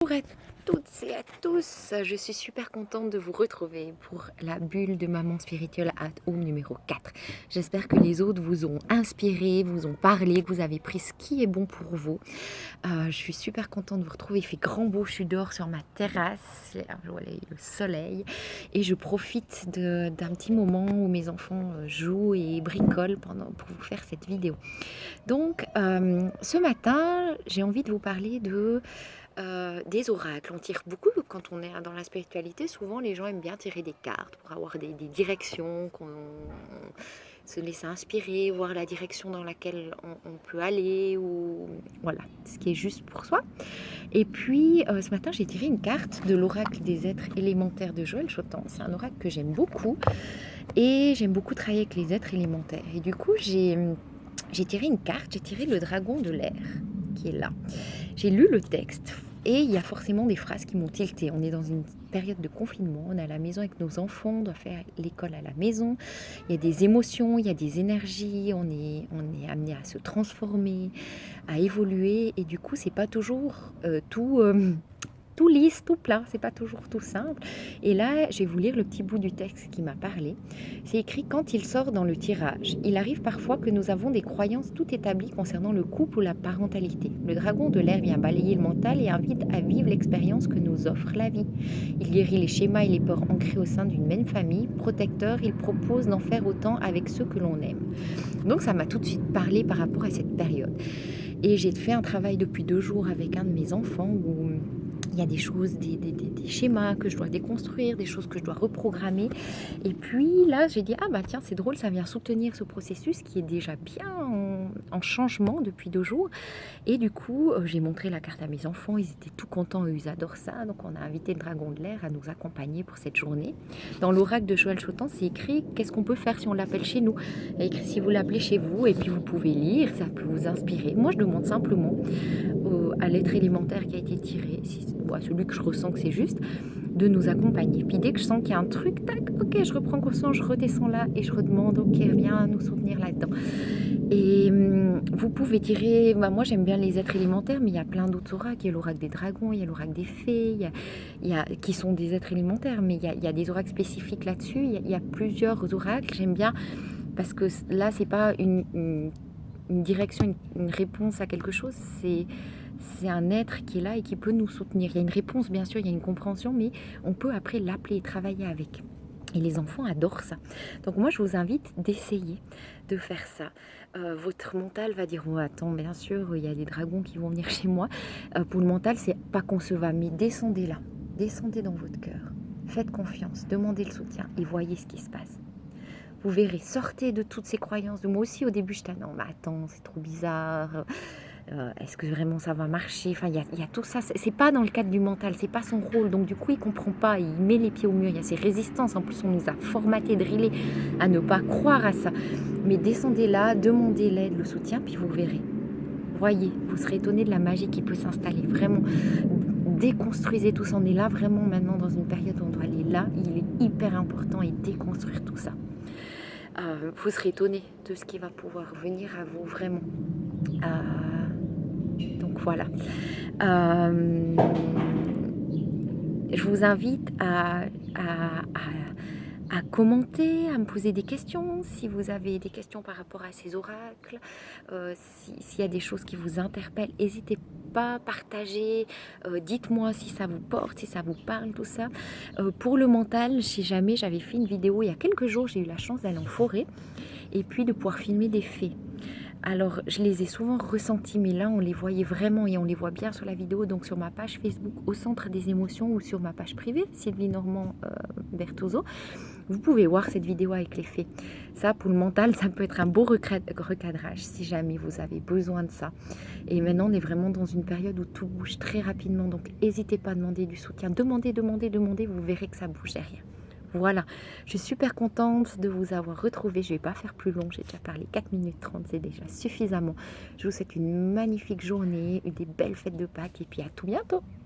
Bonjour à toutes et à tous, je suis super contente de vous retrouver pour la bulle de Maman Spirituelle at Home numéro 4. J'espère que les autres vous ont inspiré, vous ont parlé, que vous avez pris ce qui est bon pour vous. Je suis super contente de vous retrouver, il fait grand beau, je suis dehors sur ma terrasse, voilà, le soleil, et je profite d'un petit moment où mes enfants jouent et bricolent pour vous faire cette vidéo. Donc ce matin, j'ai envie de vous parler des oracles. On tire beaucoup quand on est dans la spiritualité. Souvent, les gens aiment bien tirer des cartes pour avoir des directions, qu'on se laisse inspirer, voir la direction dans laquelle on peut aller, ou voilà, ce qui est juste pour soi. Et puis, ce matin, j'ai tiré une carte de l'oracle des êtres élémentaires de Joël Chotan. C'est un oracle que j'aime beaucoup et j'aime beaucoup travailler avec les êtres élémentaires. Et du coup, j'ai tiré une carte, j'ai tiré le dragon de l'air qui est là. J'ai lu le texte et il y a forcément des phrases qui m'ont tilté. On est dans une période de confinement, on est à la maison avec nos enfants, on doit faire l'école à la maison. Il y a des émotions, il y a des énergies, on est amené à se transformer, à évoluer, et du coup c'est pas toujours tout lisse, tout plat, c'est pas toujours tout simple. Et là, je vais vous lire le petit bout du texte qui m'a parlé. C'est écrit: quand il sort dans le tirage, il arrive parfois que nous avons des croyances tout établies concernant le couple ou la parentalité. Le dragon de l'air vient balayer le mental et invite à vivre l'expérience que nous offre la vie. Il guérit les schémas et les peurs ancrés au sein d'une même famille. Protecteur, il propose d'en faire autant avec ceux que l'on aime. Donc ça m'a tout de suite parlé par rapport à cette période. Et j'ai fait un travail depuis 2 jours avec un de mes enfants où il y a des choses, des schémas que je dois déconstruire, des choses que je dois reprogrammer. Et puis là, j'ai dit, ah bah tiens, c'est drôle, ça vient soutenir ce processus qui est déjà bien en changement depuis 2 jours. Et du coup, j'ai montré la carte à mes enfants, ils étaient tout contents, eux, ils adorent ça. Donc on a invité le dragon de l'air à nous accompagner pour cette journée. Dans l'oracle de Joël Chotan, c'est écrit qu'est-ce qu'on peut faire si on l'appelle chez nous. Il y a écrit si vous l'appelez chez vous, et puis vous pouvez lire, ça peut vous inspirer. Moi, je demande simplement à l'être élémentaire qui a été tiré, celui que je ressens que c'est juste, de nous accompagner. Puis dès que je sens qu'il y a un truc, tac, ok, je reprends conscience, je redescends là et je redemande, ok, viens nous soutenir là-dedans. Et vous pouvez tirer, moi j'aime bien les êtres élémentaires, mais il y a plein d'autres oracles. Il y a l'oracle des dragons, il y a l'oracle des fées, qui sont des êtres élémentaires, mais il y a des oracles spécifiques là-dessus. Il y a plusieurs oracles, j'aime bien, parce que là c'est pas une direction, une réponse à quelque chose, c'est un être qui est là et qui peut nous soutenir. Il y a une réponse, bien sûr, il y a une compréhension, mais on peut après l'appeler et travailler avec. Et les enfants adorent ça. Donc moi, je vous invite d'essayer de faire ça. Votre mental va dire, oh, attends, bien sûr, il y a des dragons qui vont venir chez moi. Pour le mental, c'est pas concevable, mais descendez là. Descendez dans votre cœur. Faites confiance, demandez le soutien et voyez ce qui se passe. Vous verrez, sortez de toutes ces croyances. Moi aussi, au début, j'étais, non, mais attends, c'est trop bizarre. Est-ce que vraiment ça va marcher? Enfin, il y a tout ça. C'est pas dans le cadre du mental, c'est pas son rôle. Donc, du coup, il comprend pas. Il met les pieds au mur. Il y a ces résistances. En plus, on nous a formaté, drillé à ne pas croire à ça. Mais descendez là, demandez l'aide, le soutien, puis vous verrez. Voyez, vous serez étonné de la magie qui peut s'installer. Vraiment, déconstruisez tout ça. On est là vraiment maintenant dans une période où on doit aller là. Il est hyper important et déconstruire tout ça. Vous serez étonné de ce qui va pouvoir venir à vous vraiment. Donc voilà. Je vous invite à commenter, à me poser des questions, si vous avez des questions par rapport à ces oracles, s'il y a des choses qui vous interpellent, n'hésitez pas, partagez, dites-moi si ça vous porte, si ça vous parle, tout ça. Pour le mental, si jamais j'avais fait une vidéo il y a quelques jours, j'ai eu la chance d'aller en forêt et puis de pouvoir filmer des fées. Alors, je les ai souvent ressentis, mais là, on les voyait vraiment et on les voit bien sur la vidéo, donc sur ma page Facebook Au Centre des Émotions ou sur ma page privée, Sylvie Normand Bertozzo. Vous pouvez voir cette vidéo avec les fées. Ça, pour le mental, ça peut être un beau recadrage si jamais vous avez besoin de ça. Et maintenant, on est vraiment dans une période où tout bouge très rapidement, donc n'hésitez pas à demander du soutien. Demandez, vous verrez que ça bouge derrière. Voilà, je suis super contente de vous avoir retrouvé. Je ne vais pas faire plus long, j'ai déjà parlé 4 minutes 30, c'est déjà suffisamment. Je vous souhaite une magnifique journée, des belles fêtes de Pâques et puis à tout bientôt.